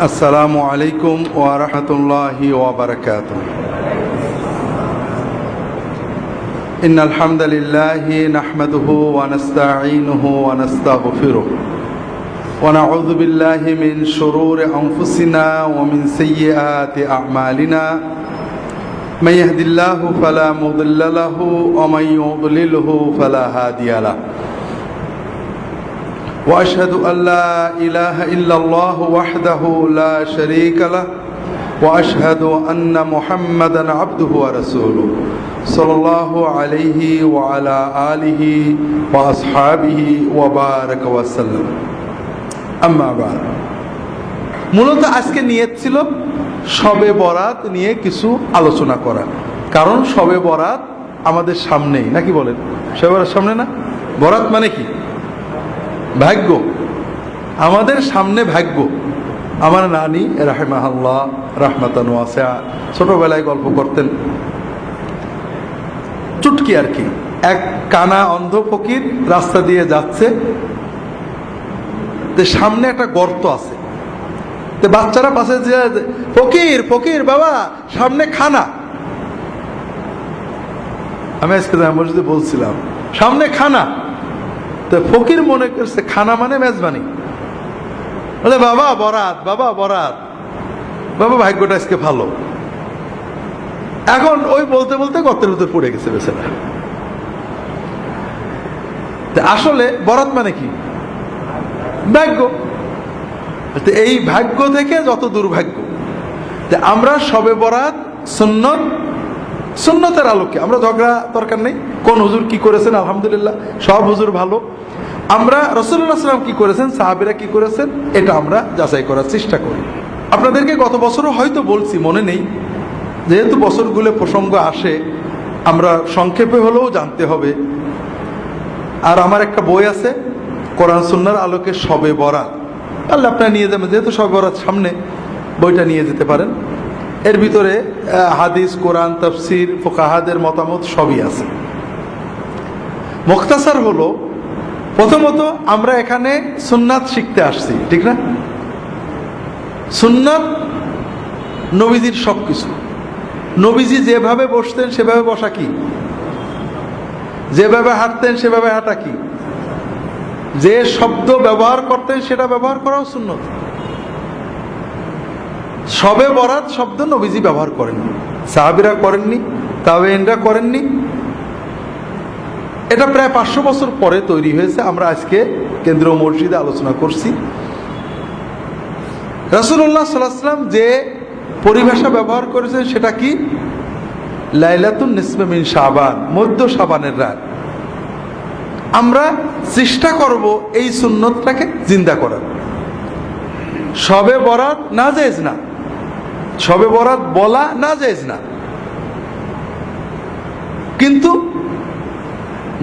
السلام عليكم ورحمة الله وبركاته. إن الحمد لله نحمده ونستعينه ونستغفره ونعوذ بالله من شرور أنفسنا ومن سيئات أعمالنا من يهد الله فلا مضل له ومن يضلله فلا هادي له وأشهد أن لا إله إلا الله وحده لا شريك له وأشهد أن محمدا عبده ورسوله صلى الله عليه وعلى آله وأصحابه وبارك وسلم أما بعد মূলত আজকে নিয়ত ছিল শবে বরাত নিয়ে কিছু আলোচনা করা, কারণ শবে বরাত আমাদের সামনেই, নাকি বলেন? শবে বরাত সামনে না? বরাত মানে কি? ভাগ্য। আমাদের সামনে ভাগ্য। আমার নানি রাহিমাহুল্লাহ রাহমাতান ওয়াসিআ ছোটবেলায় গল্প করতেন, চুটকি আর কি। এক কানা অন্ধ ফকির রাস্তা দিয়ে যাচ্ছে, সামনে একটা গর্ত আছে, তো বাচ্চারা পাশে যে ফকির ফকির বাবা সামনে খানা। আমি আজকে মসজিদে বলছিলাম সামনে খানা, তো ফকির মনে করছে খানা মানে মেজবানি, বলে বাবা বরাত, বাবা বরাত, বাবা ভাগ্যটা আজকে ভালো। এখন ওই বলতে বলতে গর্তের ভিতর পড়ে গেছে বেচারা। আসলে বরাত মানে কি? ভাগ্য। এই ভাগ্য থেকে যত দুর্ভাগ্য। আমরা শবে বরাত সুন্নত, সুন্নতের আলোকে আমরা ঝগড়া দরকার নেই। কোন হুজুর কি করেছেন, আলহামদুলিল্লাহ সব হুজুর ভালো। আমরা রাসূলুল্লাহ সাল্লাল্লাহু আলাইহি ওয়াসাল্লাম কি করেছেন, সাহাবীরা কি করেছেন, এটা আমরা যাচাই করার চেষ্টা করি। আপনাদেরকে গত বছরও হয়তো বলছি, মনে নেই, যেহেতু বছরগুলো প্রসঙ্গ আসে আমরা সংক্ষেপে হলেও জানতে হবে। আর আমার একটা বই আছে কোরআন সুন্নাহর আলোকে শবে বরাত, তাহলে আপনারা নিয়ে যাবেন, যেহেতু শবে বরাত সামনে, বইটা নিয়ে যেতে পারেন। এর ভিতরে হাদিস, কোরআন, তাফসির, ফুকাহাদের মতামত সবই আছে। মুখতাসার হলো, প্রথমত আমরা এখানে সুন্নাত শিখতে আসছি, ঠিক না? সুন্নাত নবীজির সবকিছু। নবীজি যেভাবে বসতেন সেভাবে বসা কি, যেভাবে হাঁটতেন সেভাবে হাঁটা কি, যে শব্দ ব্যবহার করতেন সেটা ব্যবহার করাও সুন্নত। শবে বরাত শব্দ নবীজি ব্যবহার করেননি, সাহাবীরা করেননি, তাবেঈনরা করেননি। এটা প্রায় 500 বছর পরে তৈরি হয়েছে। আমরা আজকে কেন্দ্রীয় মসজিদে আলোচনা করছি। রাসূলুল্লাহ সাল্লাল্লাহু আলাইহি ওয়াসাল্লাম যে পরিভাষা ব্যবহার করেছেন সেটা কি? লাইলাতুন নিসফে মিন শাবান, মধ্য শাবানের রাত। আমরা চেষ্টা করব এই সুন্নতটাকে জিন্দা করার। শবে বরাত না জায়েজ না, শবে বরাত বলা না জায়েজ না, কিন্তু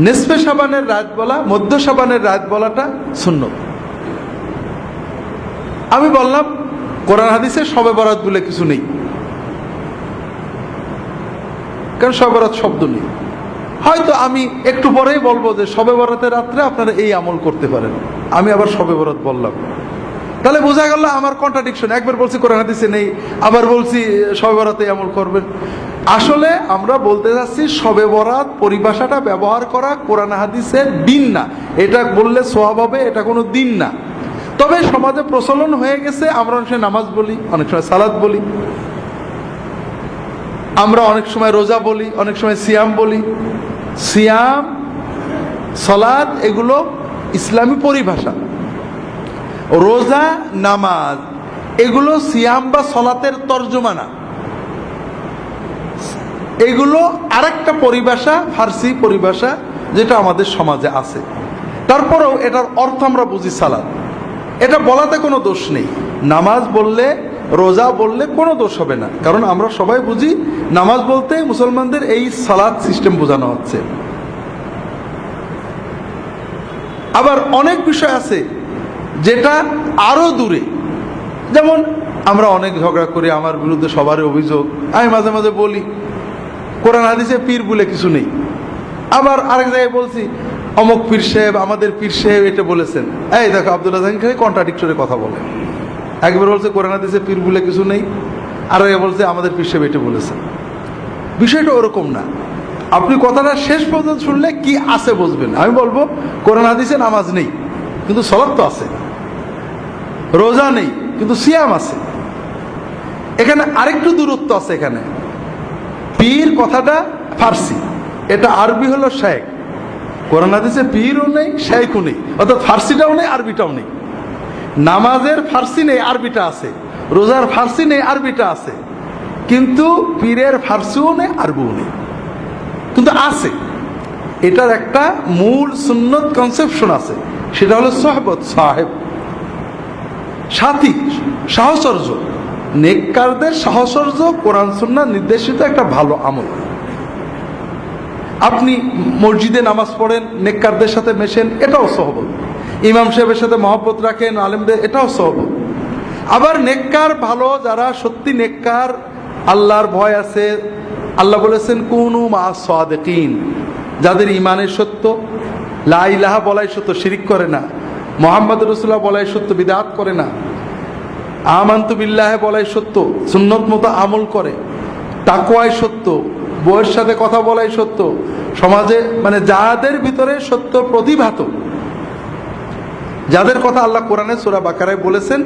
নিসফে শাবানের রাত বলা, মধ্য শাবানের রাত বলাটা সুন্নত। আমি বললাম কোরআন হাদিসে শবে বরাত বলে কিছু নেই, কারণ শবে বরাত শব্দ নেই। হয়তো আমি একটু পরেই বলবো যে শবে বরাতের রাত্রে আপনারা এই আমল করতে পারেন, আমি আবার শবে বরাত বললাম, তাহলে বোঝা গেল আমার কন্ট্রাডিকশন। একবার বলছি কোরআন হাদিসে নেই, আবার বলছি শবে বরাতে আমল করবেন। আসলে আমরা বলতে যাচ্ছি শবে বরাত পরিভাষাটা ব্যবহার করা কোরআন হাদিসের দিন না, এটা বললে সওয়াব হবে, এটা কোনো দিন না। তবে সমাজে প্রচলন হয়ে গেছে, আমরা অনেক সময় নামাজ বলি, অনেক সময় সালাত বলি, আমরা অনেক সময় রোজা বলি, অনেক সময় সিয়াম বলি। সিয়াম, সালাত এগুলো ইসলামী পরিভাষা। রোজা, নামাজ এগুলো সিয়াম বা সালাতের তর্জমা না, এগুলো আরেকটা পরিভাষা, ফার্সি পরিভাষা, যেটা আমাদের সমাজে আছে। তারপরেও এটার অর্থ আমরা বুঝি সালাত, এটা বলাতে কোনো দোষ নেই। নামাজ বললে, রোজা বললে কোনো দোষ হবে না, কারণ আমরা সবাই বুঝি নামাজ বলতে মুসলমানদের এই সালাত সিস্টেম বোঝানো হচ্ছে। আবার অনেক বিষয় আছে যেটা আরো দূরে, যেমন আমরা অনেক ঝগড়া করি, আমার বিরুদ্ধে সবারই অভিযোগ, আমি মাঝে মাঝে বলি কোরআন হাদিসে পীর বলে কিছু নেই। আবার আরেক জায়গায় বলছি অমুক পীর সাহেব, আমাদের পীর সাহেব এটা বলেছেন। এই দেখো আব্দুল্লাহ জাহান খালি কন্ট্রাডিক্টরি কথা বলে। একবার বলছে কোরআন হাদিসে পীর বলে কিছু নেই, আর বলছে আমাদের পীর সাহেব এটা বলেছে। বিষয়টা ওরকম না। আপনি কথাটা শেষ পর্যন্ত শুনলে কি আছে বুঝবেন। আমি বলবো কোরআন হাদিসে নামাজ নেই কিন্তু সালাত তো আছে, রোজা নেই কিন্তু সিয়াম আছে। এখানে আরেকটু দূরত্ব আছে। এখানে পীর কথাটা ফার্সি, এটা আরবি হলো শেখ। কোরআন হাদিসে পীরও নেই, শেখও নেই, অর্থাৎ ফার্সিটাও নেই, আরবিটাও নেই। নামাজের ফার্সি নেই, আরবিটা আছে। রোজার ফার্সি নেই, আরবিটা আছে। কিন্তু পীরের ফার্সিও নেই, আরবিও নেই, কিন্তু আছে। এটার একটা মূল সুন্নত কনসেপশন আছে, সেটা হলো সোহবত, সাহেব, সাথী, সাহচর্য। নেককারদের সাহচর্য কোরআন সুন্নাহ নির্দেশিত একটা ভালো আমল। আপনি মসজিদে নামাজ পড়েন, নেককারদের সাথে মেশেন, এটাও সহবত। ইমাম সাহেবের সাথে মহব্বত রাখেন, আলেমদের, এটাও সহবত। আবার নেককার ভালো, যারা সত্যি নেককার, আল্লাহর ভয় আছে, আল্লাহ বলেছেন কুনু মা সাদিকিন, যাদের ইমানের সত্য, লা ইলাহা বলাই সত্য, শিরিক করে না, মুহাম্মদ রাসূলুল্লাহ বলাই সত্য, বিদআত করে না, আমানতু বিল্লাহি বলাই সত্য, সুন্নত মতো আমল করে, তাকওয়াই সত্য, বউয়ের সাথে কথা বলাই সত্য, সমাজে মানে যাদের ভিতরে সত্য প্রতিভাত, যাদের কথা আল্লাহ কোরআনে সূরা বাকারায় বলেছেন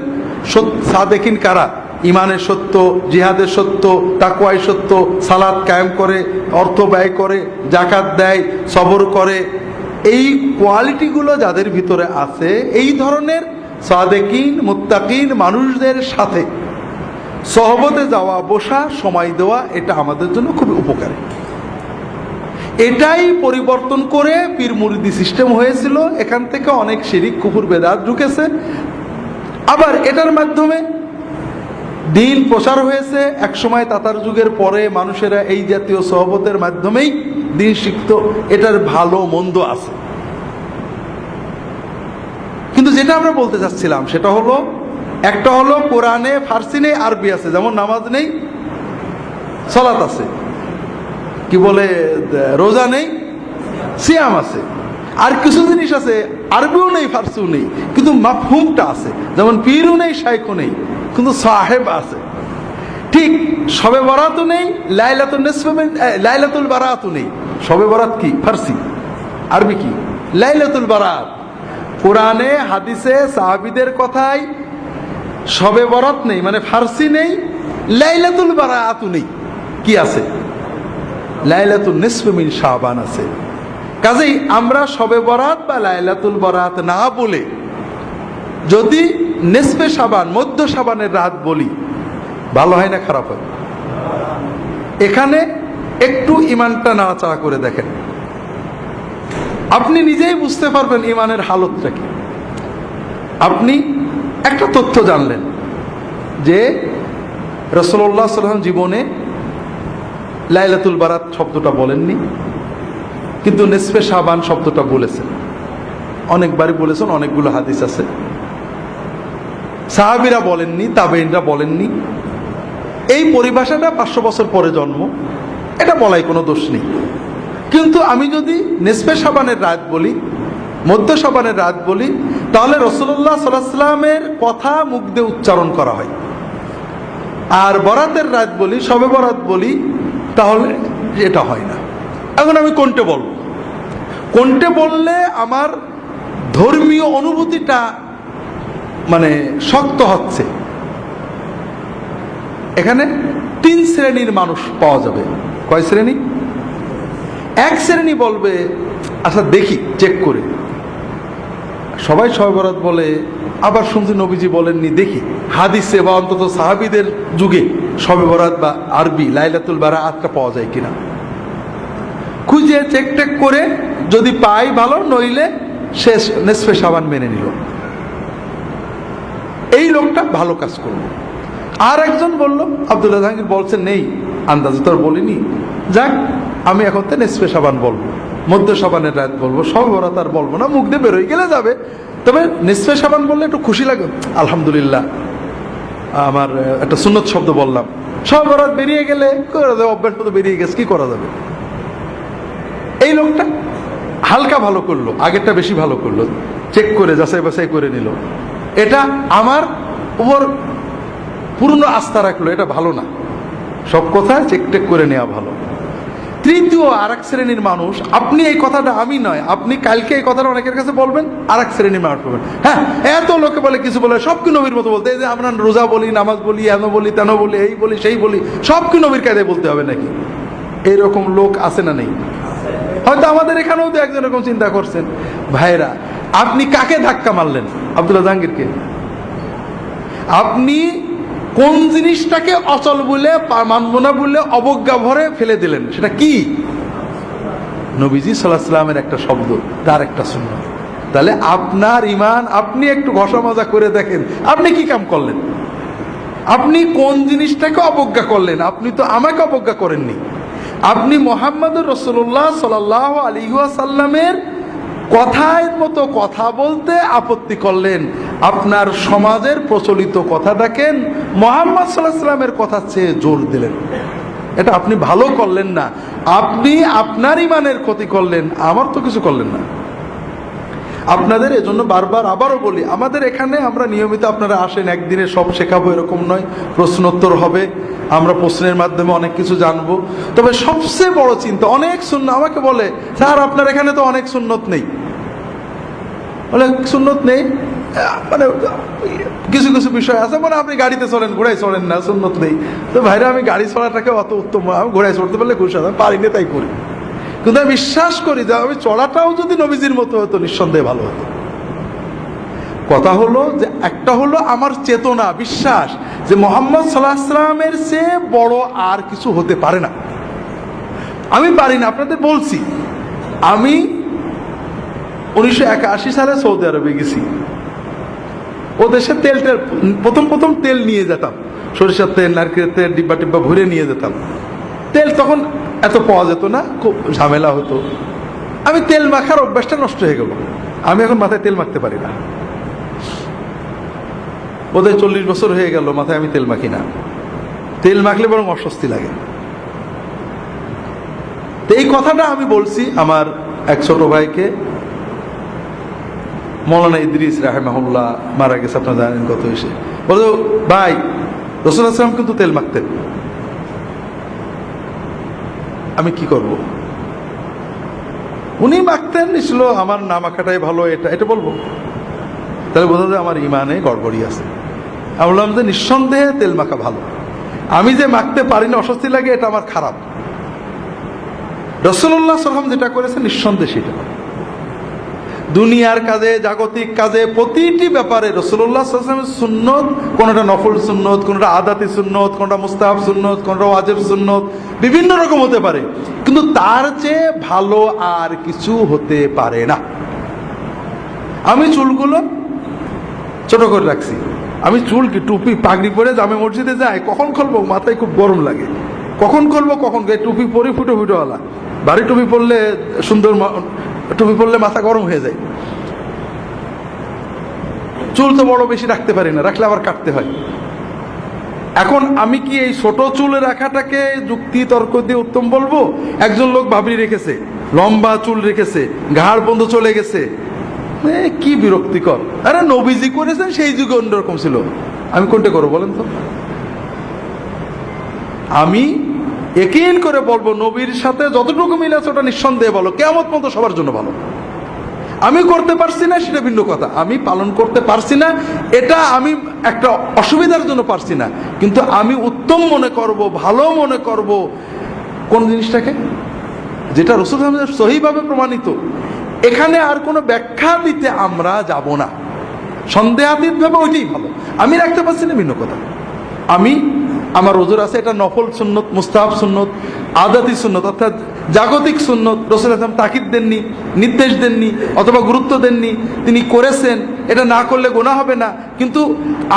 সাদেকিন কারা, ইমানের সত্য, জিহাদের সত্য, তাকওয়াই সত্য, সালাত কায়েম করে, অর্থ ব্যয় করে, জাকাত দেয়, সবর করে, এই কোয়ালিটিগুলো যাদের ভিতরে আছে, এই ধরনের সাদেকিন মুত্তাকিন মানুষদের সাথে সহবতে যাওয়া, বসা, সময় দেওয়া, এটা আমাদের জন্য খুবই উপকারী। এটাই পরিবর্তন করে পীর মুরিদি সিস্টেম হয়েছিল। এখান থেকে অনেক শিরিক, কুফর, বেদাত ঢুকেছে। আবার এটার মাধ্যমে দিন প্রচার হয়েছে। একসময় তাতার যুগের পরে মানুষেরা এই জাতীয় সহবতের মাধ্যমেই দিন শিখত। এটার ভালো মন্দ আছে, কিন্তু যেটা আমরা বলতে চাচ্ছিলাম সেটা হলো, একটা হলো কোরআনে ফার্সি নেই, আরবি আছে, যেমন নামাজ নেই, সালাত আছে, কি বলে রোজা নেই, সিয়াম আছে। আর কিছু জিনিস আছে আরবিও নেই, ফার্সিও নেই, কিন্তু মাফহুমটা আছে, যেমন পীরও নেই, শাইখও নেই, কিন্তু সাহেব আছে। ঠিক শবে বরাতও নেই, লাইলাতুল বারাতও নেই। শবে বরাত কি? ফার্সি। আরবি কি? লাইলাতুল বারাত। কোরআনে হাদিসে সাহাবীদের কথায় শবে বরাত নেই, মানে ফার্সি নেই, লাইলাতুল বারাতও নেই। কি আছে? লাইলাতুল নিসফি মিন শাবান আছে। কাজেই আমরা শবে বরাত বা লাইলাতুল বরাত না বলে যদি নিসফে শাবান, মধ্য শাবানের রাত বলি, ভালো হয় না খারাপ হয়? এখানে একটু ইমানটা নাড়াচাড়া করে দেখেন, আপনি নিজেই বুঝতে পারবেন ইমানের হালতটা কি। আপনি একটা তথ্য জানলেন যে রাসূলুল্লাহ সাল্লাল্লাহু আলাইহি ওয়াসাল্লাম জীবনে লাইলাতুল বারাত শব্দটা বলেননি, কিন্তু নিসফে শাবান শব্দটা বলেছেন, অনেকবারই বলেছেন, অনেকগুলো হাদিস আছে। সাহাবীরা বলেননি, তাবেঈনরা বলেননি। এই পরিভাষাটা 500 বছর পরে জন্ম, এটা বলাই কোনো দোষ নেই। কিন্তু আমি যদি নিসফে শাবানের রাত বলি, মধ্য শাবানের রাত বলি, তাহলে রাসূলুল্লাহ সাল্লাল্লাহু আলাইহি ওয়াসাল্লামের কথা মুখ দিয়ে উচ্চারণ করা হয়। আর বরাতের রাত বলি, শবে বরাত বলি, তাহলে এটা হয় না। এখন আমি কোনটা বলবো? কোনটা বললে আমার ধর্মীয় অনুভূতিটা মানে শক্ত হচ্ছে? এখানে 3 শ্রেণীর মানুষ পাওয়া যাবে। কয় শ্রেণী? এক শ্রেণী বলবে আচ্ছা দেখি চেক করে, সবাই শবে বরাত বলে, আবার শুনছি নবীজি বলেননি, দেখি হাদিসে বা অন্তত সাহাবীদের যুগে শবে বরাত বা আরবি লাইলাতুল বারাতটা পাওয়া যায় কিনা, খুঁজে চেক টেক করে যদি পাই ভালো, নইলে শেষ নিসফে শাবান মেনে নিল। এই লোকটা ভালো কাজ করলো। আর একজন বলল, আব্দুল্লাহ জাহাঙ্গীর বলছেন নেই, আন্দাজে তো আর বলিনি, যাক আমি এখন তো নিসফে শাবান বলবো, মধ্য শাবানের রাত বলবো, শবে বরাত আর বলবো না, মুখ দিয়ে বেরোয় গেলে যাবে। তবে নিসফে শাবান বললে একটু খুশি লাগে, আলহামদুলিল্লাহ আমার একটা সুন্নত শব্দ বললাম। শবে বরাত বেরিয়ে গেলে অভ্যাস মতো বেরিয়ে গেছে, কি করা যাবে? এই লোকটা হালকা ভালো করলো, আগেরটা বেশি ভালো করলো, চেক করে যাচাই বাছাই করে নিল। এটা আমার উপর পূর্ণ আস্থা রাখলো, এটা ভালো না। সব কথা চেক করে নেওয়া ভালো। তৃতীয় আর এক শ্রেণীর মানুষ, আপনি এই কথাটা, আমি নয়, আপনি কালকে এই কথাটা অনেকের কাছে বলবেন, আর এক শ্রেণীর মানুষ বলবেন, হ্যাঁ এত লোকে বলে কিছু বলে, সব কি নবীর মতো বলতে, এই যে আমরা রোজা বলি, নামাজ বলি, এন বলি, তেন বলি, এই বলি, সেই বলি, সব কি নবীর কায়দায় বলতে হবে নাকি? এইরকম লোক আছে না নেই? হয়তো আমাদের এখানেও তো একজন এরকম চিন্তা করছেন। ভাইরা, আপনি কাকে ধাক্কা মারলেন? আব্দুল্লাহ জাহাঙ্গীরকে। আপনি কোন জিনিসটাকে অচল বলে, মানব না বলে অবজ্ঞা ভরে ফেলে দিলেন? সেটা কি? নবীজি সাল্লাল্লাহু আলাইহি ওয়াসাল্লামের একটা শব্দ, তার একটা সুন্নাত। তাহলে আপনার ঈমান, আপনি একটু ঘষা মাজা করে দেখেন, আপনি কি কাম করলেন? আপনি কোন জিনিসটাকে অবজ্ঞা করলেন? আপনি তো আমাকে অবজ্ঞা করেননি। আপনি মুহাম্মদুর রাসূলুল্লাহ সাল্লাল্লাহু আলাইহি ওয়াসাল্লামের কথার মতো কথা বলতে আপত্তি করলেন। আপনার সমাজের প্রচলিত কথাটাকে মুহাম্মদ সাল্লাল্লাহু আলাইহি ওয়াসাল্লামের কথা চেয়ে জোর দিলেন। এটা আপনি ভালো করলেন না, আপনি আপনার ঈমানের ক্ষতি করলেন, আমার তো কিছু করলেন না। আপনাদের এজন্য বারবার আবারও বলি, আমাদের এখানে আমরা নিয়মিত, আপনারা আসেন, একদিনে সব শেখাবো এরকম নয়, প্রশ্নোত্তর হবে, আমরা প্রশ্নের মাধ্যমে অনেক কিছু জানবো। তবে সবচেয়ে বড় চিন্তা, অনেক সুন্নাত আমাকে বলে, স্যার আপনার এখানে তো অনেক সুন্নত নেই। অনেক সুন্নত নেই মানে কিছু কিছু বিষয় আছে, মানে আপনি গাড়িতে চলেন, ঘোড়ায় চলেন না, সুন্নত নেই। তো ভাইরা, আমি গাড়ি চলাটাকে অত উত্তম, আমি ঘোড়ায় চড়তে পারলে খুশি, আমি পারি না তাই করি। কিন্তু আমি বিশ্বাস করি যে আমি চড়াটাও যদি নবীজির মতো হতো, নিঃসন্দেহে ভালো হতো। কথা হলো যে, একটা হলো আমার চেতনা, বিশ্বাস যে মুহাম্মদ সাল্লাল্লাহু আলাইহি ওয়াসাল্লামের চেয়ে বড় আর কিছু হতে পারে না। আমি পারি না, আপনাদের বলছি, আমি 1981 সালে সৌদি আরবে গেছি। ও দেশে প্রথম তেল নিয়ে যেতাম, সরিষার তেল, নারকেলের তেল, ডিব্বা টিব্বা ভরে নিয়ে যেতাম। তেল তখন এত পাওয়া যেত না, খুব ঝামেলা হতো। আমি তেল মাখার অভ্যাসটা নষ্ট হয়ে গেল, আমি এখন মাথায় তেল মাখতে পারি না। বোধহয় 40 বছর হয়ে গেল মাথায় আমি তেল মাখি না। তেল মাখলে বরং অস্বস্তি লাগে। তো এই কথাটা আমি বলছি আমার এক ছোট ভাইকে, মৌলানা ইদ্রিস রাহিমাহুল্লাহ, মারা গেছে, আপনারা জানেন কত এসে বলো, ভাই রাসূলুল্লাহ সাল্লাল্লাহু আলাইহি ওয়াসাল্লাম কিন্তু তেল মাখতেন, আমি কি করব? উনি মাখতেন, ছিল আমার না মাখাটাই ভালো, এটা বলবো? তাহলে বোঝা যায় আমার ইমানে গড়বড়ি আছে। আমি বললাম যে নিঃসন্দেহে তেল মাখা ভালো, আমি যে মাখতে পারি না, অস্বস্তি লাগে, এটা আমার খারাপ। রাসূলুল্লাহ সাল্লাল্লাহু আলাইহি ওয়াসাল্লাম যেটা করেছে নিঃসন্দেহে সেটা। দুনিয়ার কাজে, জাগতিক কাজে, প্রতিটি ব্যাপারে রাসূলুল্লাহ সাল্লাল্লাহু আলাইহি ওয়াসাল্লামের সুন্নত, কোনটা নফল সুন্নত, কোনটা আদাতি সুন্নত, কোনটা মুস্তাহাব সুন্নত, কোনটা ওয়াজিব সুন্নত, বিভিন্ন রকম হতে পারে, কিন্তু তার চেয়ে ভালো আর কিছু হতে পারে না। আমি চুলগুলো ছোট করে রাখছি। আমি চুল কি টুপি পাগড়ি পরে জামে মসজিদে যাই, কখন খুলবো মাথায় খুব গরম লাগে, কখন খুলবো কখন, টুপি পরি ফুটো ফুটোওয়ালা, ভারী টুপি পরলে, সুন্দর টুপি পরলে মাথা গরম হয়ে যায়। চুল তো বড় বেশি রাখতে পারি না, রাখলে আবার কাটতে হয়। এখন আমি কি এই ছোট চুল রাখাটাকে যুক্তি তর্ক দিয়ে উত্তম বলবো? একজন লোক ভাবরি রেখেছে, লম্বা চুল রেখেছে, ঘাড় বন্ধ চলে গেছে, কি বিরক্তিকর। আরে নবীজি করেছেন, সেই যুগে অন্যরকম ছিল, আমি কোনটা করবো বলেন তো? আমি ইয়াকিন করে বলবো, নবীর সাথে যতটুকু মিল আছে ওটা নিঃসন্দেহে ভালো, কিয়ামত পর্যন্ত সবার জন্য ভালো। আমি করতে পারছি না সেটা ভিন্ন কথা, আমি পালন করতে পারছি না, এটা আমি একটা অসুবিধার জন্য পারছি না, কিন্তু আমি উত্তম মনে করব, ভালো মনে করব কোন জিনিসটাকে, যেটা রাসূল সাল্লাল্লাহু আলাইহি ওয়াসাল্লাম সহিভাবে প্রমাণিত। এখানে আর কোনো ব্যাখ্যা দিতে আমরা যাব না, সন্দেহাতীত ভাবে ওইটাই ভালো। আমি রাখতে পারছি না ভিন্ন কথা, আমি আমার ওজোর আছে, এটা নফল সুন্নত, মুস্তাহাব সুন্নত, আদাতি সুন্নত, অর্থাৎ জাগতিক সুন্নত। রাসূলুল্লাহ সাল্লাল্লাহু আলাইহি ওয়াসাল্লাম তাকিদ দেননি, নির্দেশ দেননি, অথবা গুরুত্ব দেননি, তিনি করেছেন, এটা না করলে গুনাহ হবে না। কিন্তু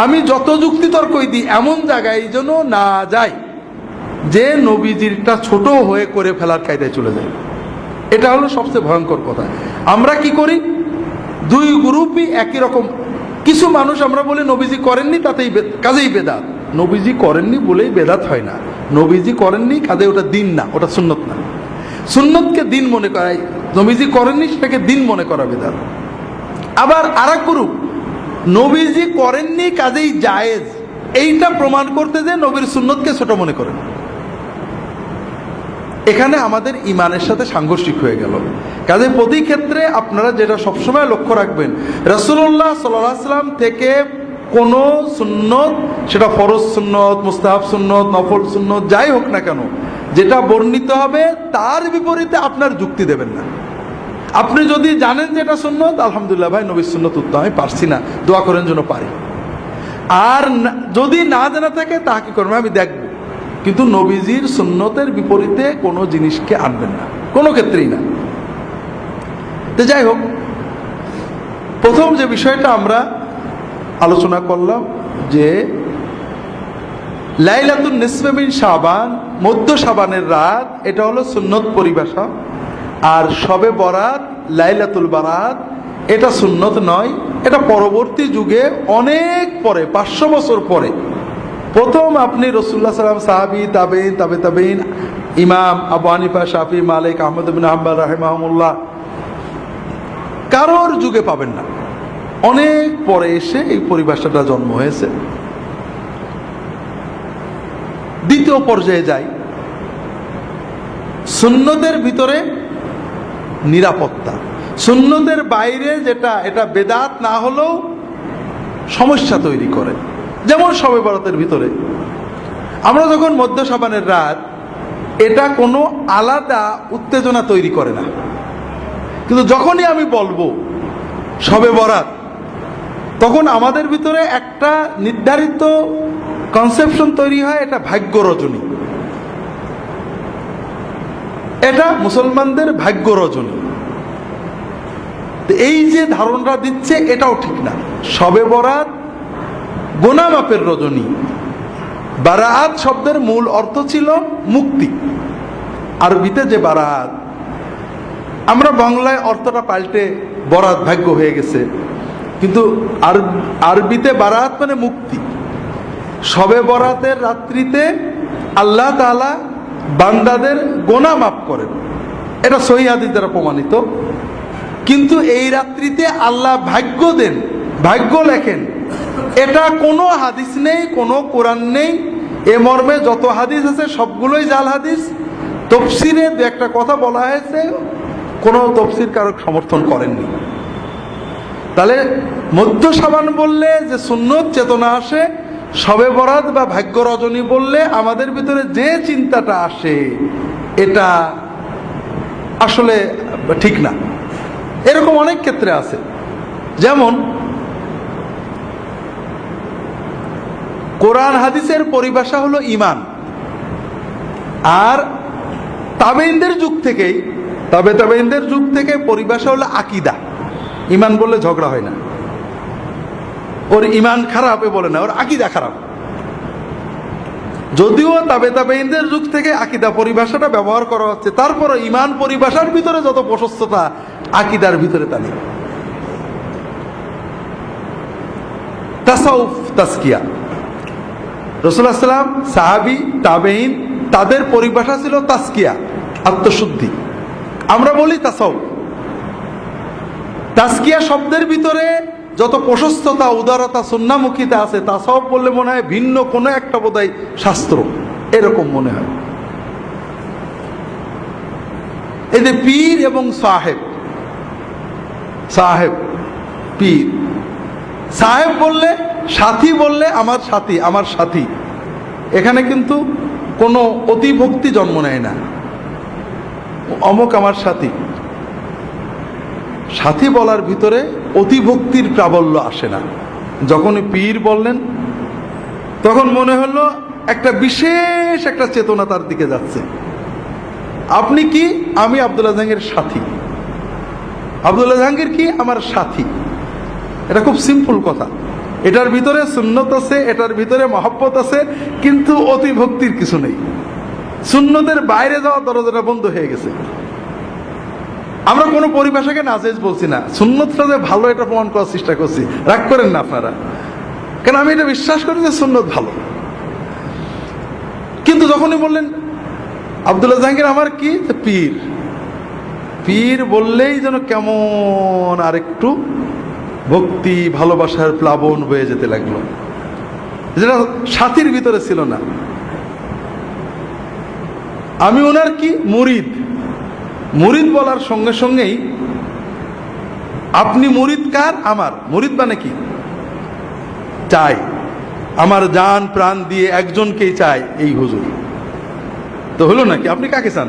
আমি যত যুক্তি তর্কই দিই, এমন জায়গায় যেন না যাই যে নবীজিরটা ছোট হয়ে করে ফেলার কায়দায় চলে যায়। এটা হলো সবচেয়ে ভয়ঙ্কর কথা। আমরা কি করি, দুই গ্রুপই একই রকম। কিছু মানুষ আমরা বলি নবীজি করেননি, তাতেই কাজেই বেদাত। নবীজি করেননি বলেই বেদাত হয় না, নবীজি করেননি কাজে ওটা দিন না, ওটা সুন্নত না। সুন্নতকে দিন মনে করাই, নবীজি করেননি সেটাকে দিন মনে করা বেদাত। আবার আর এক গ্রুপ, নবীজি করেননি কাজেই জায়েজ, এইটা প্রমাণ করতে যে নবীর সুন্নতকে ছোট মনে করেন। এখানে আমাদের ইমানের সাথে সাংঘর্ষিক হয়ে গেল। কাজে প্রতি ক্ষেত্রে আপনারা যেটা সবসময় লক্ষ্য রাখবেন, রাসূলুল্লাহ সাল্লাল্লাহু আলাইহি ওয়াসাল্লাম থেকে কোনো সুন্নত, সেটা ফরজ সুন্নত, মুস্তাহাব সুন্নত, নফল সুন্নত, যাই হোক না কেন, যেটা বর্ণিত হবে তার বিপরীতে আপনার যুক্তি দেবেন না। আপনি যদি জানেন যে এটা সুন্নত, আলহামদুলিল্লাহ ভাই নবীর সুন্নত উত্তম, আমি পারছি না, দোয়া করেন যেন পারি। আর যদি না জানা থাকে তা কি করবেন, আমি দেখব, কিন্তু নবীজির সুন্নতের বিপরীতে কোনো জিনিসকে আনবেন না, কোনো ক্ষেত্রেই না। তো যাই হোক, প্রথম যে বিষয়টা আমরা আলোচনা করলাম যে লাইলাতুন নিসফে মিন শাবান, মধ্য শাবানের রাত, এটা হলো সুন্নত পরিভাষা। আর শবে বরাত, লাইলাতুল বারাত, এটা সুন্নত নয়, এটা পরবর্তী যুগে অনেক পরে, 500 বছর পরে প্রথম আপনি রাসূলুল্লাহ সাল্লাল্লাহু আলাইহি ওয়াসাল্লাম, সাহাবী, তাবেঈন, তাবেঈন, ইমাম আবু হানিফা, শাফি, মালিক, আহমদ ইবনে হাম্বল রাহিমাহুল্লাহ, কারোর যুগে পাবেন না। অনেক পরে এসে এই পরিভাষাটা জন্ম হয়েছে। দ্বিতীয় পর্যায়ে যাই, সুন্নতের ভিতরে নিরাপত্তা। সুন্নতের বাইরে যেটা, এটা বেদাত না হলেও সমস্যা তৈরি করে। যেমন শবে বরাতের ভিতরে আমরা যখন মধ্য শাবানের রাত, এটা কোনো আলাদা উত্তেজনা তৈরি করে না, কিন্তু যখনই আমি বলবো শবে বরাত, তখন আমাদের ভিতরে একটা নির্ধারিত কনসেপশন তৈরি হয়, এটা ভাগ্য রজনী, এটা মুসলমানদের ভাগ্য রজনী। এই যে ধারণা দিচ্ছে এটাও ঠিক না। শবে বরাত গুনাহ মাপের রজনী। বারাত শব্দের মূল অর্থ ছিল মুক্তি, আরবিতে যে বারাত, আমরা বাংলায় অর্থটা পাল্টে বরাত ভাগ্য হয়ে গেছে, কিন্তু আরবিতে বারাত মানে মুক্তি। শবে বরাতের রাত্রিতে আল্লাহ তাআলা বান্দাদের গুনাহ মাফ করেন, এটা সহিহ হাদিস দ্বারা প্রমাণিত। কিন্তু এই রাত্রিতে আল্লাহ ভাগ্য দেন, ভাগ্য লেখেন, এটা কোনো হাদিস নেই, কোনো কোরআন নেই। এ মর্মে যত হাদিস আছে সবগুলোই জাল হাদিস। তফসিরে দু একটা কথা বলা হয়েছে, কোনো তফসির কারক সমর্থন করেননি। তাহলে মধ্য শাবান বললে যে সুন্নত চেতনা আসে, শবে বরাত বা ভাগ্য রজনী বললে আমাদের ভিতরে যে চিন্তাটা আসে, এটা আসলে ঠিক না। এরকম অনেক ক্ষেত্রে আছে। যেমন কোরআন হাদিসের পরিভাষা হলো ঈমান, আর তাবেঈনদের যুগ থেকেই, তাবেঈনদের যুগ থেকে পরিভাষা হলো আকীদা। ঈমান বললে ঝগড়া হয় না, ওর ঈমান খারাপ এ বলে না, ওর আকীদা খারাপ। যদিও তাবেঈনদের যুগ থেকে আকীদা পরিভাষাটা ব্যবহার করা হচ্ছে, তারপরে ঈমান পরিভাষার ভিতরে যত প্রশস্ততা, আকীদার ভিতরে তা নেই। তাসাউফ, তাসকিয়া, রাসূলুল্লাহ সাল্লাল্লাহু আলাইহি ওয়াসাল্লাম, সাহাবী, তাবেঈন, তাদের পরিভাষা ছিল তাসকিয়া, আত্মশুদ্ধি। আমরা বলি তাসাউফ। তাসকিয়া শব্দের ভিতরে যত প্রশস্ততা, উদারতা, সুন্নাহমুখিতা আছে, তাসাউফ বললে মনে হয় ভিন্ন কোনো একটা বোধহয় শাস্ত্র, এরকম মনে হয়। এই যে পীর এবং সাহেব, সাহেব পীর, সাহেব বললে, সাথী বললে আমার সাথী, আমার সাথী, এখানে কিন্তু কোনো অতিভক্তি জন্ম নেয় না, অমুক আমার সাথী। সাথী বলার ভিতরে অতিভক্তির প্রাবল্য আসে না। যখনই পীর বললেন তখন মনে হলো একটা বিশেষ একটা চেতনা তার দিকে যাচ্ছে। আপনি কি? আমি আব্দুল্লাহ জাহাঙ্গীরের সাথী। আব্দুল্লাহ জাহাঙ্গীর কি? আমার সাথী। এটা খুব সিম্পল কথা। এটার ভিতরে সুন্নত আছে, এটার ভিতরে মহব্বত আছে, কিন্তু অতিভক্তির কিছু নেই। সুন্নতের বাইরে যাওয়ার দরজাটা বন্ধ হয়ে গেছে। আমরা কোনো পরিভাষাকে নাজেজ বলছি না, সুন্নতটা যে ভালো এটা প্রমাণ করার চেষ্টা করছি। রাগ করেন না আপনারা, কারণ আমি এটা বিশ্বাস করি যে সুন্নত ভালো। কিন্তু যখনই বললেন আব্দুল্লাহ জাহাঙ্গীর আমার কি? পীর। পীর বললেই যেন কেমন আরেকটু ভক্তি ভালোবাসার প্লাবন বয়ে যেতে লাগলো। যেটা সাথীর ভিতরে ছিল না। আমি ওনার কি মুরিদ। মুরিদ বলার সঙ্গে সঙ্গেই আপনি মুরিদ কার? আমার। মুরিদ মানে কি? চাই, আমার জান প্রাণ দিয়ে একজনকেই চাই, এই হুজুর। তো হলো নাকি? আপনি কাকে চান?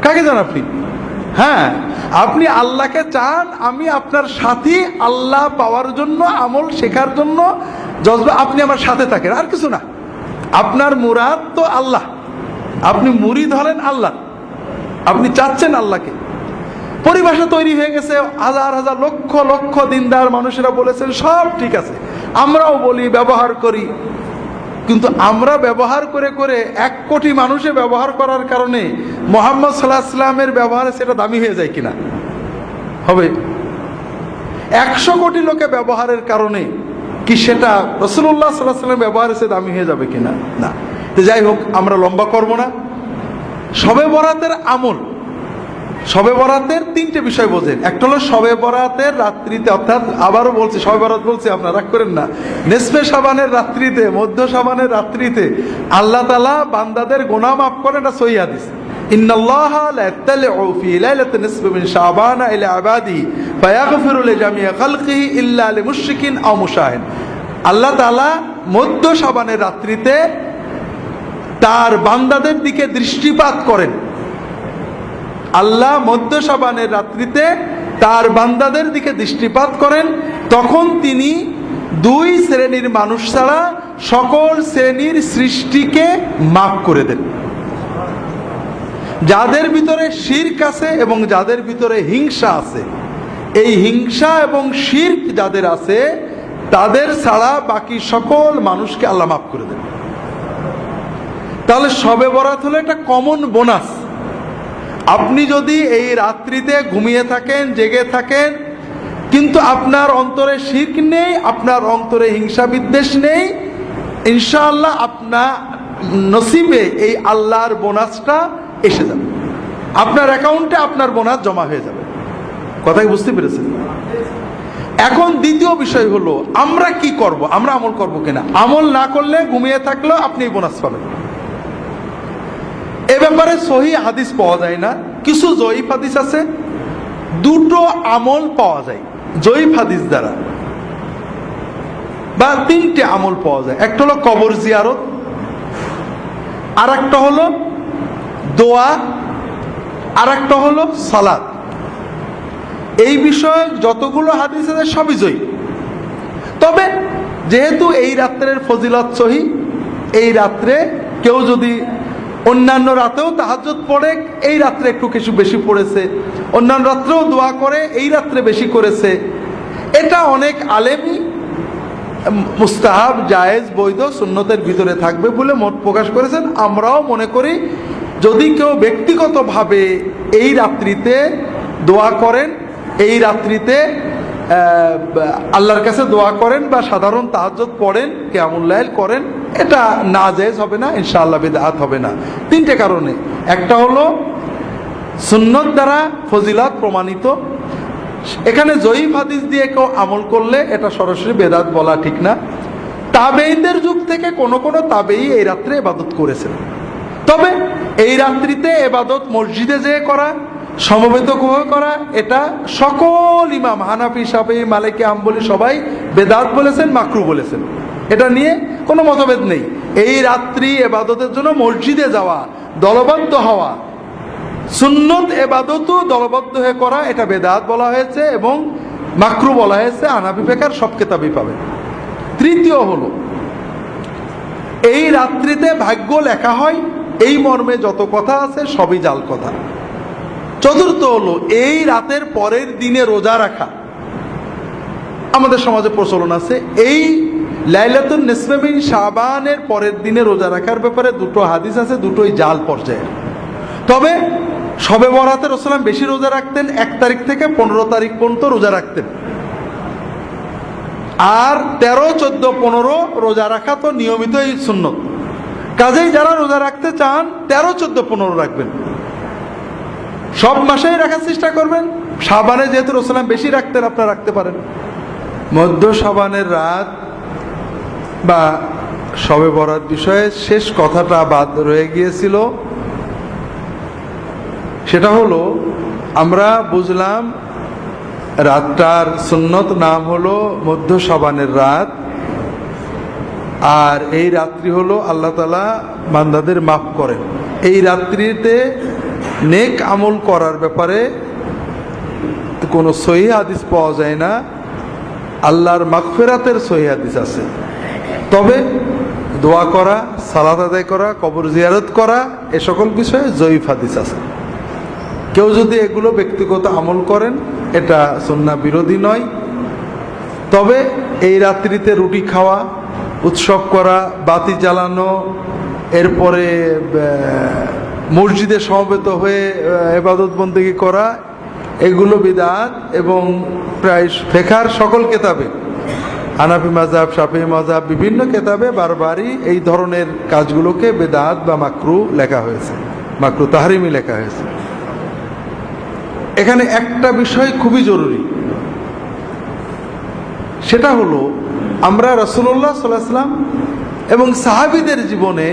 কাকে চান আপনি? হ্যাঁ, আপনি আল্লাহকে চান। আমি আপনার সাথী, আল্লাহ পাওয়ার জন্য, আমল শেখার জন্য জজবা আপনি আমার সাথে থাকেন, আর কিছু না। আপনার মুরাদ তো আল্লাহ, আপনি মুরিদ হলেন আল্লাহ, আপনি চাচ্ছেন আল্লাহকে। পরিভাষা তৈরি হয়ে গেছে, হাজার হাজার লক্ষ লক্ষ দিনদার মানুষেরা বলেছেন সব ঠিক আছে, আমরাও বলি, ব্যবহার করি। কিন্তু আমরা ব্যবহার করে করে 1 কোটি মানুষে ব্যবহার করার কারণে মুহাম্মদ সাল্লাল্লাহু আলাইহি ওয়াসাল্লামের ব্যবহারে সেটা দামি হয়ে যায় কিনা? হবে। 100 কোটি লোকে ব্যবহারের কারণে কি সেটা রাসূলুল্লাহ সাল্লাল্লাহু আলাইহি ওয়াসাল্লামের ব্যবহারে সে দামি হয়ে যাবে কিনা? না। তো যাই হোক, আমরা লম্বা করব না। শবে বরাতের আমল, শবে বরাতের 3টে বিষয় বোঝেন। একটা হলো শবে বরাতের রাত্রিতে, অর্থাৎ আবারও বলছি, শবে বরাত বলছি, আপনারা রাগ করেন না, নিসফে শাবানের রাত্রিতে, মধ্য শাবানের রাত্রিতে আল্লাহ তাআলা বান্দাদের গুনাহ মাফ করেন। এটা সহিহ হাদিস। ইন্নাল্লাহা লা ইয়াত্তালিউ ফি লাইলাতিন নিসফি মিন শাবান ইলা ইবাদিহি ফায়াগফিরু লিজামিই খালকিহি ইল্লা লিমুশরিকিন আও মুশাহিন। আল্লাহ তাআলা মধ্য শাবানের রাত্রিতে তার বান্দাদের দিকে দৃষ্টিপাত করেন। আল্লাহ মধ্য শাবানের রাত্রিতে তার বান্দাদের দিকে দৃষ্টিপাত করেন। তখন তিনি 2 শ্রেণীর মানুষ ছাড়া সকল শ্রেণীর সৃষ্টিকে মাফ করে দেন। যাদের ভিতরে শিরক আছে এবং যাদের ভিতরে হিংসা আছে, এই হিংসা এবং শিরক যাদের আছে তাদের ছাড়া বাকি সকল মানুষকে আল্লাহ মাফ করে দেন। তাহলে শবে বরাত হলো একটা কমন বোনাস। আপনি যদি এই রাত্রিতে ঘুমিয়ে থাকেন, জেগে থাকেন, কিন্তু আপনার অন্তরে শিরক নেই, আপনার অন্তরে হিংসা বিদ্বেষ নেই, ইনশাআল্লাহ আপনার নসিবে এই আল্লাহর বোনাসটা এসে যাবে। আপনার অ্যাকাউন্টে আপনার বোনাস জমা হয়ে যাবে। কথাই বুঝতে পেরেছেন? এখন দ্বিতীয় বিষয় হলো আমরা কি করব, আমরা আমল করব কিনা। আমল না করলে, ঘুমিয়ে থাকলেও আপনি বোনাস পাবেন। এ ব্যাপারে সহিহ হাদিস পাওয়া যায় না, কিছু জয়ীফ হাদিস আছে। 2টো আমল পাওয়া যায় জয়ীফ হাদিস দ্বারা, বা 3টে আমল পাওয়া যায়। একটা হলো কবর জিয়ারত, আর একটা হলো দোয়া, আর একটা হলো সালাত। এই বিষয়ে যতগুলো হাদিস আছে সবই জয়ীফ। তবে যেহেতু এই রাত্রের ফজিলত সহিহ, এই রাত্রে কেউ যদি অন্যান্য রাতেও তাহাজ্জুদ পড়ে, এই রাত্রে একটু কিছু বেশি পড়েছে, অন্যান্য রাত্রেও দোয়া করে, এই রাত্রে বেশি করেছে, এটা অনেক আলেমই মুস্তাহাব, জায়েজ, বৈধ, সুন্নতের ভিতরে থাকবে বলে মত প্রকাশ করেছেন। আমরাও মনে করি যদি কেউ ব্যক্তিগতভাবে এই রাত্রিতে দোয়া করেন, এই রাত্রিতে আল্লাহর কাছে দোয়া করেন বা সাধারণ তাহাজ্জুদ পড়েন, কিয়ামুল লাইল করেন, এটা নাজায়েজ হবে না, ইনশাআল্লাহ বিদআত হবে না। 3টে কারণে। একটা হলো সুন্নত দ্বারা ফজিলত প্রমাণিত। এখানে জয়ীফ হাদিস দিয়ে কেউ আমল করলে এটা সরাসরি বেদাত বলা ঠিক না। তাবেঈদের যুগ থেকে কোন কোন তাবেঈ এই রাত্রে ইবাদত করেছেন। তবে এই রাত্রিতে ইবাদত মসজিদে যেয়ে করা, সমবেত করা, এটা সকল ইমাম হানাফি, শাফিঈ, মালিকি, হাম্বলি সবাই বেদাত বলেছেন, মাকরুহ বলেছেন। এটা নিয়ে কোনো মতভেদ নেই। এই রাত্রি ইবাদতের জন্য মসজিদে যাওয়া, দলবদ্ধ হওয়া, সুন্নত ইবাদতও দলবদ্ধ হয়ে করা, এটা বেদাত বলা হয়েছে এবং মাকরুহ বলা হয়েছে। হানাফি ফিকহের সব কিতাবই পাবেন। তৃতীয় হলো এই রাত্রিতে ভাগ্য লেখা হয়, এই মর্মে যত কথা আছে সবই জাল কথা। চতুর্থ হলো এই রাতের পরের দিনে রোজা রাখা। আমাদের সমাজে প্রচলন আছে এই লাইলাতুন নিসফে মিন শাবানের পরের দিনে রোজা রাখার ব্যাপারে 2টো হাদিস আছে, দুটোই জাল পর্যায়ে। তবে শবে বরাতে রাসূল বেশি রোজা রাখতেন, 1 তারিখ থেকে 15 তারিখ পর্যন্ত রোজা রাখতেন। আর 13, 14, 15 রোজা রাখা তো নিয়মিতই সুন্নত। কাজেই যারা রোজা রাখতে চান 13, 14, 15 রাখবেন। সব মাসেই রাখার চেষ্টা করবেন। শাবানে যেহেতু রাসূল বেশি রাখতেন, আপনারা রাখতে পারেন। মধ্য শাবানের রাত বা শবে বরাত বিষয়ে শেষ কথাটা বাদ রয়ে গিয়েছিল। সেটা হলো, আমরা বুঝলাম রাতটার সুন্নত নাম হলো মধ্য শাবানের রাত, আর এই রাত্রি হলো আল্লাহ তাআলা বান্দাদের মাফ করেন। এই রাত্রিতে নেক আমল করার ব্যাপারে কোনো সহিহ হাদিস পাওয়া যায় না। আল্লাহর মাগফিরাতের সহিহ হাদিস আছে, তবে দোয়া করা, সালাত আদায় করা, কবর জিয়ারত করা, এ সকল বিষয়ে জয়ীফ হাদিস আছে। কেউ যদি এগুলো ব্যক্তিগত আমল করেন, এটা সুন্নাহ বিরোধী নয়। তবে এই রাত্রিতে রুটি খাওয়া, উৎসব করা, বাতি জ্বালানো, এরপরে মসজিদে সমবেত হয়ে ইবাদত বন্দেগী করা, এগুলো বিদআত। এবং প্রায় ফিকহের সকল কিতাবে, হানাফি মাযহাব, শাফিঈ মাযহাব, বিভিন্ন কিতাবে বারবারই এই ধরনের কাজগুলোকে বিদআত বা মাকরুহ লেখা হয়েছে, মাকরুহ তাহরিমি লেখা হয়েছে। এখানে একটা বিষয় খুবই জরুরি, সেটা হলো আমরা রাসূলুল্লাহ সাল্লাল্লাহু আলাইহি ওয়াসাল্লাম এবং সাহাবীদের জীবনে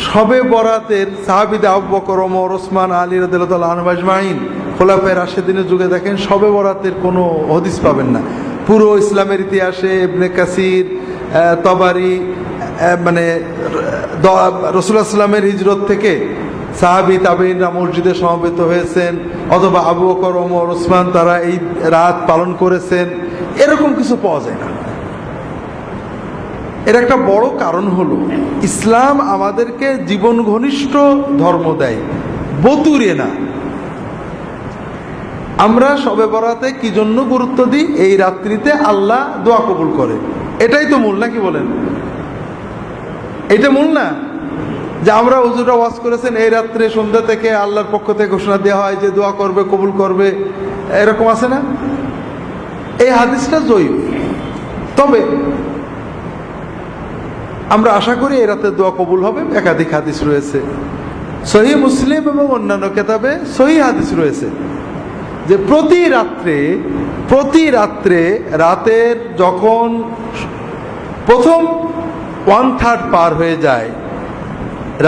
শবে বরাতের, সাহাবীদের আবু বকর, ওমর, ওসমান, আলী রাদিয়াল্লাহু তাআলা আনহুম আজমাইন, খোলাফায়ে রাশিদিনের যুগে দেখেন শবে বরাতের কোনো হাদিস পাবেন না। পুরো ইসলামের ইতিহাসে ইবনে কাসির, তবারি, মানে রাসূলুল্লাহ সাল্লাল্লাহু আলাইহি ওয়াসাল্লামের হিজরত থেকে সাহাবী তাবেঈনরা মসজিদে সমবেত হয়েছেন, অথবা আবু বকর, ওমর, ওসমান তারা এই রাত পালন করেছেন, এরকম কিছু পাওয়া যায় না। এর একটা বড় কারণ হলো, ইসলাম আমাদেরকে জীবন ঘনিষ্ঠ ধর্ম দেয়, বতুরে না। আমরা শবে বরাতে কি জন্য গুরুত্ব দিই? এই রাত্রিতে আল্লাহ দোয়া কবুল করে, এটাই তো মূল, নাকি বলেন? এটা মূল না যে আমরা হুজুররা ওয়াজ করেছেন এই রাত্রে সন্ধ্যা থেকে আল্লাহর পক্ষ থেকে ঘোষণা দেওয়া হয় যে দোয়া করবে, কবুল করবে, এরকম আছে না? এই হাদিসটা জয়ীফ। তবে আমরা আশা করি এই রাতে দোয়া কবুল হবে। একাধিক হাদিস রয়েছে, সহিহ মুসলিম এবং অন্যান্য কিতাবে সহিহ হাদিস রয়েছে যে প্রতি রাত্রে রাতের যখন প্রথম 1/3 পার হয়ে যায়,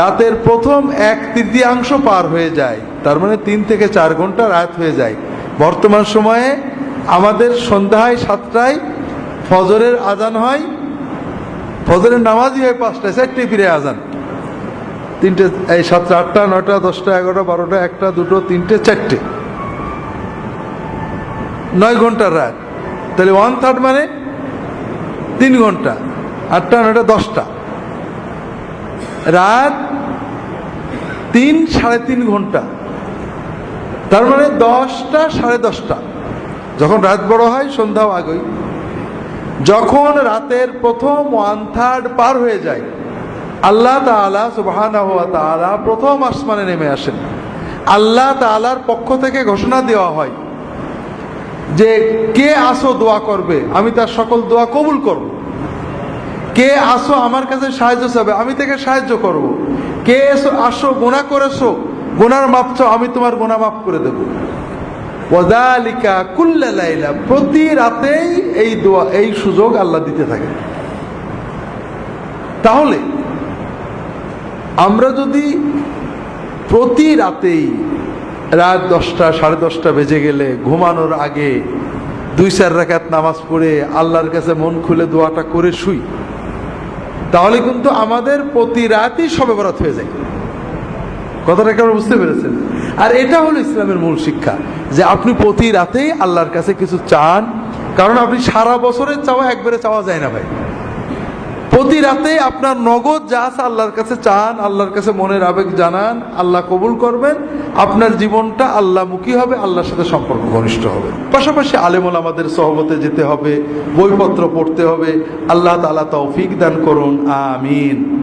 রাতের প্রথম 1/3 পার হয়ে যায়, তার মানে 3 থেকে 4 ঘন্টা রাত হয়ে যায়। বর্তমান সময়ে আমাদের সন্ধ্যায় 7টায় ফজরের আজান হয়, ফজরের নামাজই হয় 5টায়, 4টায় ফিরে আজান, 3টে, এই 7টা, 8টা, 9টা, 10টা, 11টা, 12টা, 1টা, 2টো, 3টে, 4টে, 9 ঘন্টার রাত। তাহলে 1/3 মানে 3 ঘন্টা, 8টা, 9টা, 10টা, রাত 3 সাড়ে 3 ঘন্টা, তার মানে 10টা, সাড়ে 10টা। যখন রাত বড় হয় সন্ধ্যাও আগেই। যখন রাতের প্রথম 1/3 পার হয়ে যায়, আল্লাহ তাআলা সুবহানাহু ওয়া তাআলা প্রথম আসমানে নেমে আসেন। আল্লাহ তাআলার পক্ষ থেকে ঘোষণা দেওয়া হয় যে কে আসো দোয়া করবে, আমি তার সকল দোয়া কবুল করব। কে আসো আমার কাছে সাহায্য চাবে, আমি তাকে সাহায্য করব। কে আসো গুনাহ করেছো, গুনার মাপ চাও, আমি তোমার গুনাহ মাফ করে দেব। ওয়াযালিকা কুল্লা লাইলা, প্রতি রাতেই এই দোয়া, এই সুযোগ আল্লাহ দিতে থাকে। তাহলে আমরা যদি প্রতি রাতেই রাত 10টা, সাড়ে 10টা বেজে গেলে ঘুমানোর আগে 2-4 রাকাত নামাজ পড়ে আল্লাহর কাছে মন খুলে দোয়াটা করে শুই, তাহলে কিন্তু আমাদের প্রতি রাতই শবে বরাত হয়ে যায়। কথাটা কেমন বুঝতে পেরেছেন? আর এটা হলো ইসলামের মূল শিক্ষা, যে আপনি প্রতি রাতেই আল্লাহর কাছে কিছু চান, কারণ আপনি সারা বছরের চাওয়া একবারে চাওয়া যায় না ভাই। প্রতি রাতে আপনার নগদ যা আছে আল্লাহর কাছে চান, আল্লাহর কাছে মনের আবেগ জানান, আল্লাহ কবুল করবেন, আপনার জীবনটা আল্লাহমুখী হবে, আল্লাহর সাথে সম্পর্ক ঘনিষ্ঠ হবে। পাশাপাশি আলেম ওলামাদের সহবতে যেতে হবে, বইপত্র পড়তে হবে। আল্লাহ তাআলা তৌফিক দান করুন, আমিন।